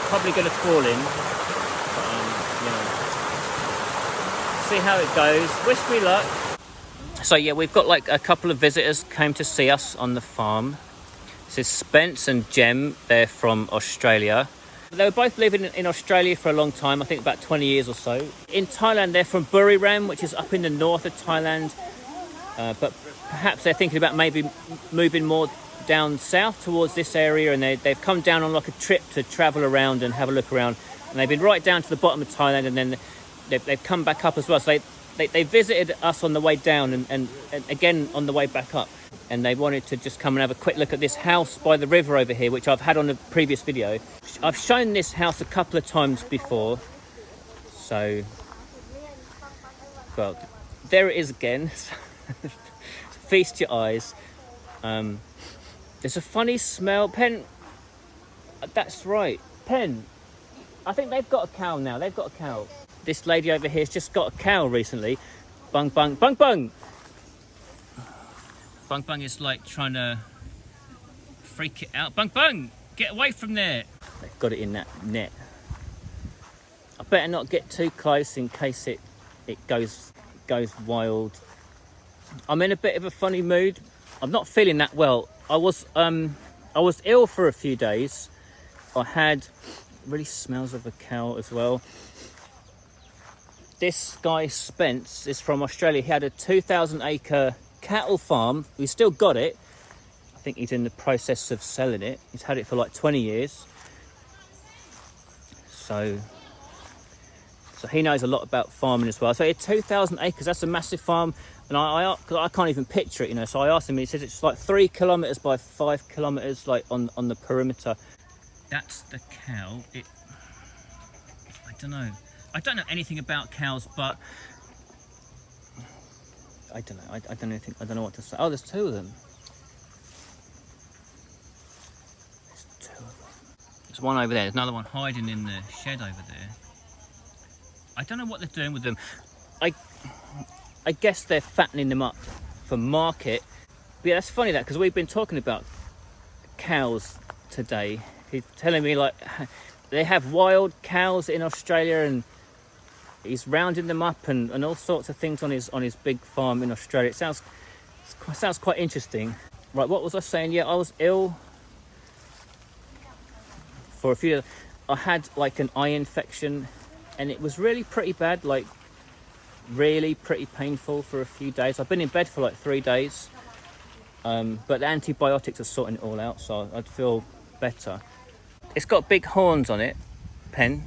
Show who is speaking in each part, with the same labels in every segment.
Speaker 1: Probably going to fall in. See how it goes. Wish me luck. So yeah, we've got like a couple of visitors came to see us on the farm. This is Spence and Jem. They're from Australia. They were both living in Australia for a long time, I think about 20 years or so. In Thailand, they're from Buriram, which is up in the north of Thailand. But perhaps they're thinking about maybe moving more down south towards this area, and they've come down on like a trip to travel around and have a look around. And they've been right down to the bottom of Thailand, and then they've come back up as well. So they visited us on the way down and again on the way back up. And they wanted to just come and have a quick look at this house by the river over here, which I've had on a previous video. I've shown this house a couple of times before. So, well, there it is again. Feast your eyes. There's a funny smell. Pen, that's right. Pen, I think they've got a cow now. They've got a cow. This lady over here has just got a cow recently. Bung, bung, bung, bung. Bung Bung is like trying to freak it out. Bung Bung, get away from there. They've got it in that net. I better not get too close in case it goes wild. I'm in a bit of a funny mood. I'm not feeling that well. I was ill for a few days. I had really smells of a cow as well. This guy Spence is from Australia. He had a 2,000 acre cattle farm. We still got it. I think he's in the process of selling it. He's had it for like 20 years. So he knows a lot about farming as well. So it's 2,000 acres. That's a massive farm. And I can't even picture it, you know. So I asked him. He says it's like 3 kilometers by 5 kilometers, like on the perimeter. That's the cow. I don't know. I don't know anything about cows, but I don't know. I don't know what to say. Oh, there's 2 of them. There's 2 of them. There's one over there. There's another one hiding in the shed over there. I don't know what they're doing with them. I guess they're fattening them up for market. But yeah, that's funny that, because we've been talking about cows today. He's telling me like they have wild cows in Australia, and he's rounding them up and all sorts of things on his big farm in Australia. It sounds quite interesting. Right, what was I saying? Yeah, I was ill for a few days. I had like an eye infection, and it was really pretty bad, like really pretty painful for a few days. I've been in bed for like 3 days, but the antibiotics are sorting it all out, so I'd feel better. It's got big horns on it, Pen.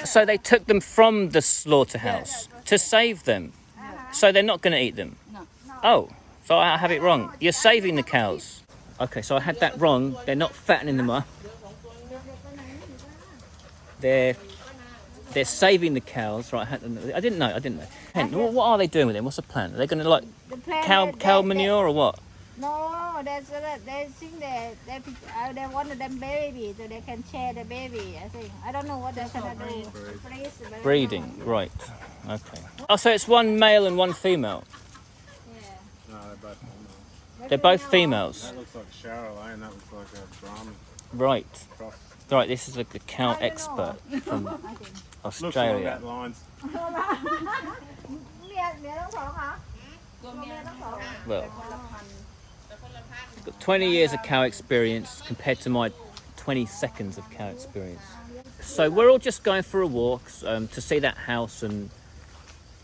Speaker 1: So they took them from the slaughterhouse to save them. So they're not going to eat them.
Speaker 2: No.
Speaker 1: Oh, so I have it wrong. You're saving the cows. Okay, so I had that wrong. They're not fattening them up. They're saving the cows, right? I didn't know. Pen, what are they doing with them? What's the plan? Are they going to like cow manure or what?
Speaker 2: No, they think they want them baby, so they can share the baby. I think I don't know what they're gonna do.
Speaker 1: Breeding, right? Okay. Oh, so it's one male and one female.
Speaker 2: Yeah.
Speaker 3: No, they're both females.
Speaker 1: They're both females.
Speaker 3: That looks like a Charolais, and that looks like a Brahman.
Speaker 1: Right.
Speaker 3: Cross.
Speaker 1: Right. This is a cow expert from Australia.
Speaker 3: Looks along that lines.
Speaker 1: Well, got 20 years of cow experience compared to my 20 seconds of cow experience. So we're all just going for a walk to see that house and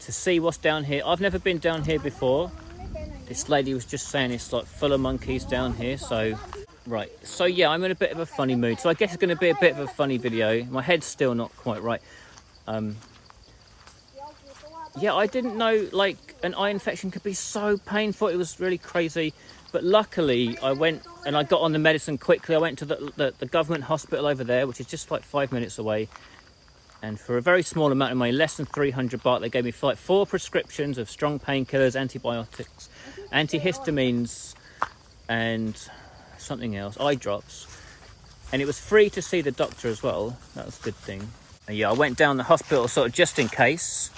Speaker 1: to see what's down here. I've never been down here before. This lady was just saying it's like full of monkeys down here. So, right. So yeah, I'm in a bit of a funny mood. So I guess it's going to be a bit of a funny video. My head's still not quite right. Yeah, I didn't know like an eye infection could be so painful. It was really crazy. But luckily, I went and I got on the medicine quickly. I went to the government hospital over there, which is just like 5 minutes away. And for a very small amount of money, less than 300 baht, they gave me like 4 prescriptions of strong painkillers, antibiotics, antihistamines, and something else, eye drops. And it was free to see the doctor as well. That was a good thing. And yeah, I went down the hospital sort of just in case.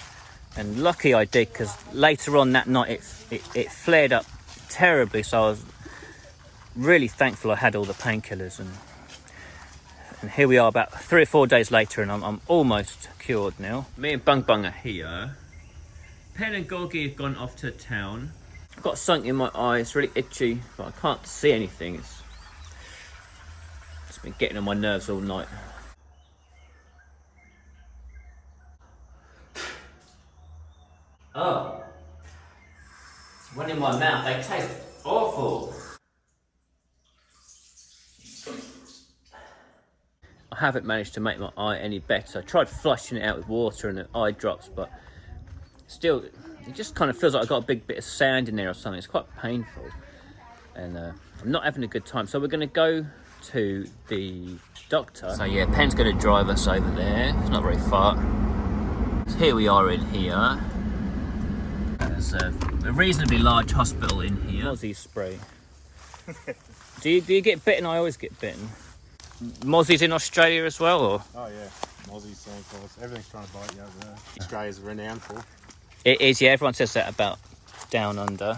Speaker 1: And lucky I did, because later on that night it flared up terribly, so I was really thankful I had all the painkillers. And here we are about 3 or 4 days later, and I'm almost cured now. Me and Bung Bung are here. Pen and Gorgie have gone off to town. I've got something in my eye, it's really itchy, but I can't see anything. It's been getting on my nerves all night. Oh, one in my mouth, they taste awful. I haven't managed to make my eye any better. I tried flushing it out with water and eye drops, but still, it just kind of feels like I've got a big bit of sand in there or something. It's quite painful, and I'm not having a good time. So we're going to go to the doctor. So yeah, Pen's going to drive us over there. It's not very far. So here we are in here. There's a reasonably large hospital in here. Mozzie spray. do you get bitten? I always get bitten. Mozzie's in Australia as well, or?
Speaker 3: Oh yeah, Mozzie's, sandcrawlers, everything's trying to bite you over there. Australia's renowned for.
Speaker 1: It is, yeah. Everyone says that about down under.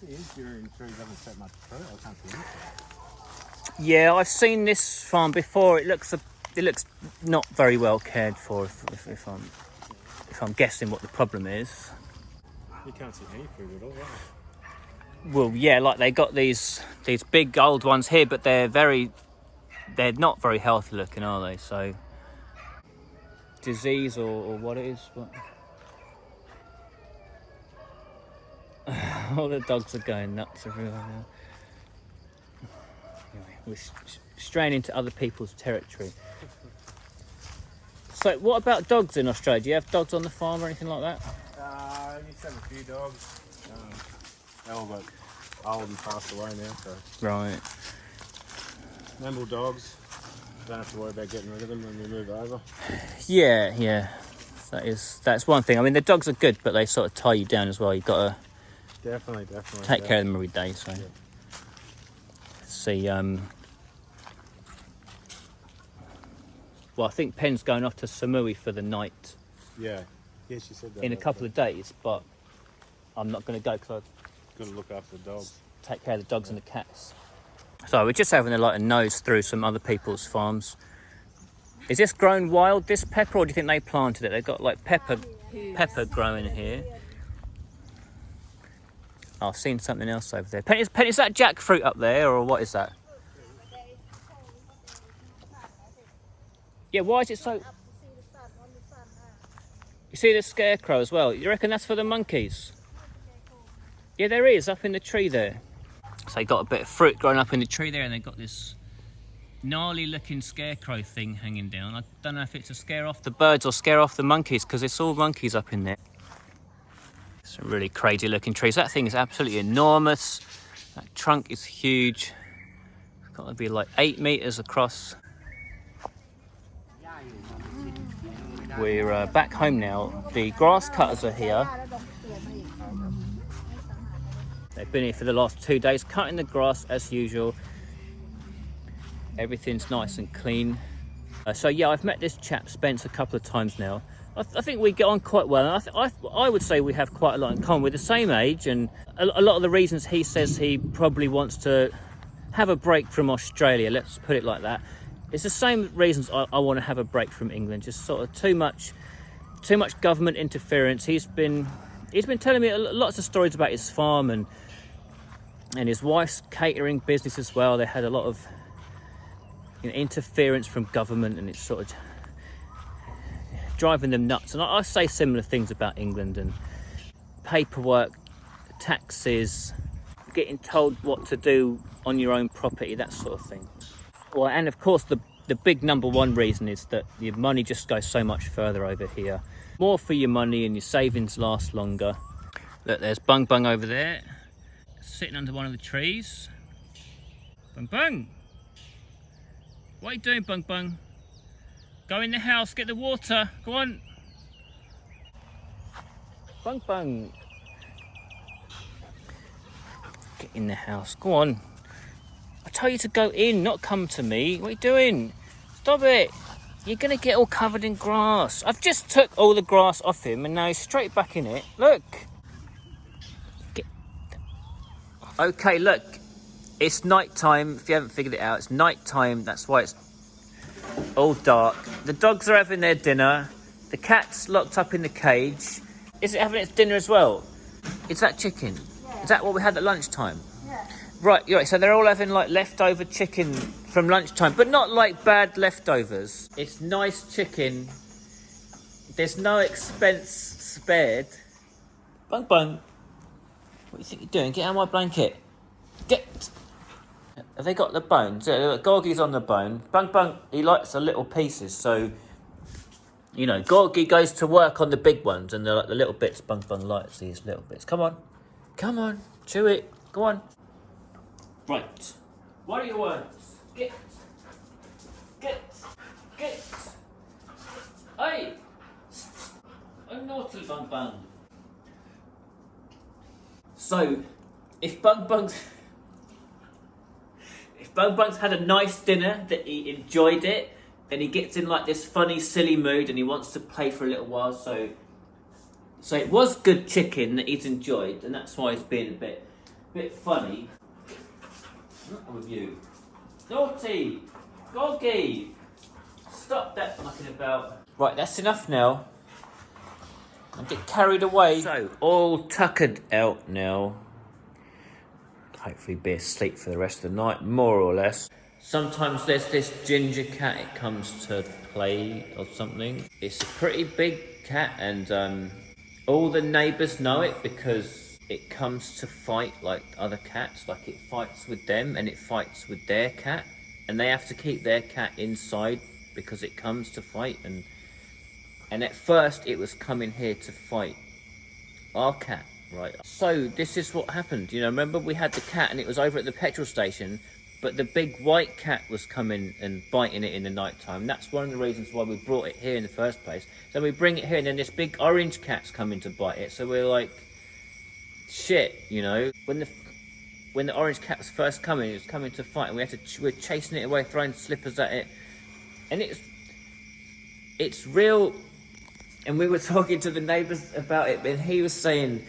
Speaker 3: The interior trees haven't set much fruit. I can't see anything.
Speaker 1: Yeah, I've seen this farm before. It looks not very well cared for. If I'm guessing what the problem is.
Speaker 3: You can't see any fruit at all, right?
Speaker 1: Well, yeah, like they got these big old ones here, but they're not very healthy looking, are they? So disease or what it is. What? All the dogs are going nuts everywhere now. Anyway, we're straying into other people's territory. So what about dogs in Australia? Do you have dogs on the farm or anything like that?
Speaker 3: I used to have a few dogs. They all got old and passed away now, so.
Speaker 1: Right.
Speaker 3: No more dogs. Don't have to worry about getting rid of them when we move over.
Speaker 1: Yeah. That's one thing. I mean, the dogs are good, but they sort of tie you down as well. You've got to
Speaker 3: Definitely.
Speaker 1: take care of them every day. So,
Speaker 3: yeah.
Speaker 1: See, well, I think Pen's going off to Samui for the night.
Speaker 3: Yeah, she said that.
Speaker 1: In a couple of days, but I'm not going to go because I've
Speaker 3: got to look after the dogs.
Speaker 1: Take care of the dogs and the cats. So we're just having a nose through some other people's farms. Is this grown wild, this pepper, or do you think they planted it? They've got like pepper growing here. Oh, I've seen something else over there. Pen, is that jackfruit up there, or what is that? Yeah, why is it so... You see the scarecrow as well? You reckon that's for the monkeys? Yeah, there is, up in the tree there. So they got a bit of fruit growing up in the tree there, and they've got this gnarly looking scarecrow thing hanging down. I don't know if it's to scare off the birds or scare off the monkeys, because it's all monkeys up in there. Some really crazy looking trees. That thing is absolutely enormous. That trunk is huge. It's got to be like 8 meters across. We're back home now. The grass cutters are here. They've been here for the last 2 days, cutting the grass as usual. Everything's nice and clean. So yeah, I've met this chap Spence a couple of times now. I think we get on quite well, and I would say we have quite a lot in common. We're the same age, and a lot of the reasons he says he probably wants to have a break from Australia, let's put it like that, it's the same reasons I want to have a break from England. Just sort of too much government interference. He's been telling me lots of stories about his farm and his wife's catering business as well. They had a lot of interference from government, and it's sort of driving them nuts. And I say similar things about England, and paperwork, taxes, getting told what to do on your own property, that sort of thing. Well, and of course the big number one reason is that your money just goes so much further over here. More for your money, and your savings last longer. Look, there's Bung Bung over there, sitting under one of the trees. Bung Bung! What are you doing, Bung Bung? Go in the house, get the water, go on. Bung Bung. Get in the house, go on. I tell you to go in, not come to me. What are you doing? Stop it. You're going to get all covered in grass. I've just took all the grass off him and now he's straight back in it. Look. Okay, look. It's night time. If you haven't figured it out, it's night time. That's why it's all dark. The dogs are having their dinner. The cat's locked up in the cage. Is it having its dinner as well? Is that chicken?
Speaker 2: Yeah.
Speaker 1: Is that what we had at lunchtime?
Speaker 2: Yeah.
Speaker 1: Right, you're right. So they're all having like leftover chicken from lunchtime, but not like bad leftovers. It's nice chicken. There's no expense spared. Bung bung. What do you think you're doing? Get out of my blanket. Get. Have they got the bones? Gorgie's on the bone. Bung bung. He likes the little pieces, so. You know, Gorgie goes to work on the big ones, and they're like the little bits. Bung bung likes these little bits. Come on, come on, chew it. Go on. Right. What are your words? Get. Hey. Oh, naughty Bung Bung. So, if Bung Bung's had a nice dinner, that he enjoyed it, and he gets in like this funny, silly mood and he wants to play for a little while, so it was good chicken that he's enjoyed, and that's why he's being a bit funny. Not with you. Naughty! Gorgie! Stop that mucking about. Right, that's enough now. I get carried away. So, all tuckered out now. Hopefully be asleep for the rest of the night, more or less. Sometimes there's this ginger cat, it comes to play or something. It's a pretty big cat, and all the neighbours know it because it comes to fight like other cats. Like it fights with them and it fights with their cat, and they have to keep their cat inside because it comes to fight. And at first it was coming here to fight our cat, right? So this is what happened. You know, remember we had the cat and it was over at the petrol station, but the big white cat was coming and biting it in the night time. That's one of the reasons why we brought it here in the first place. So we bring it here and then this big orange cat's coming to bite it. So we're like, shit, you know. When the orange cat was first coming, it was coming to fight, and we're chasing it away, throwing slippers at it. And it's real. And we were talking to the neighbours about it, and he was saying,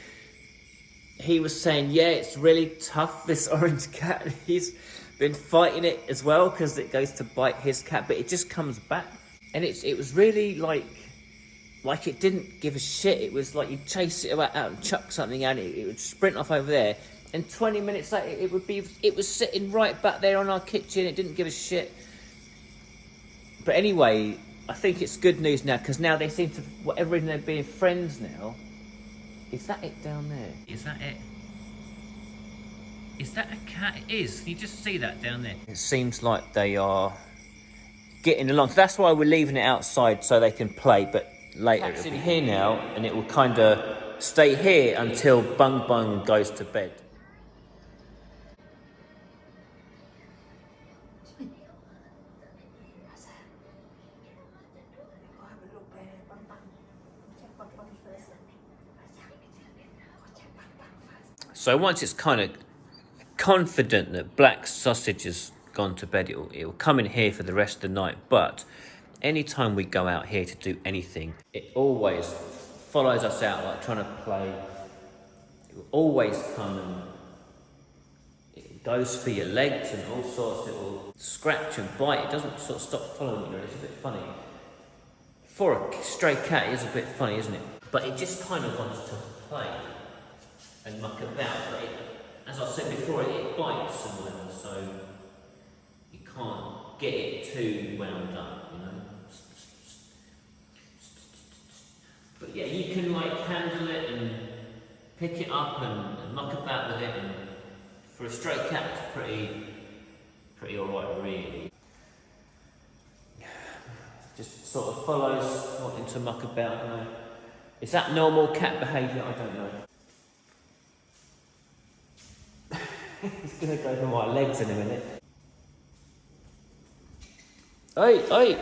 Speaker 1: yeah, it's really tough, this orange cat. He's been fighting it as well because it goes to bite his cat, but it just comes back. And it was really like it didn't give a shit. It was like you chase it out and chuck something at it, it would sprint off over there, and 20 minutes later it was sitting right back there on our kitchen. It didn't give a shit. But anyway, I think it's good news now, because now they seem to, whatever reason, they're being friends now. Is that it down there? Is that it? Is that a cat? It is. Can you just see that down there? It seems like they are getting along. So that's why we're leaving it outside so they can play. But later it's in here now, and it will kind of stay here until Bung Bung goes to bed. So once it's kind of confident that Black Sausage has gone to bed, it'll come in here for the rest of the night. But anytime we go out here to do anything, it always follows us out, like trying to play. It will always come and it goes for your legs and all sorts. It will scratch and bite. It doesn't sort of stop following you. It's a bit funny. For a stray cat, it is a bit funny, isn't it? But it just kind of wants to play and muck about, but as I said before, it bites and whatever, so you can't get it too wound up, you know. But yeah, you can like handle it and pick it up and muck about with it, and for a stray cat, it's pretty alright, really. Just sort of follows wanting to muck about, you know. Is that normal cat behaviour? I don't know. He's going to go for my legs in a minute. Hey, hey!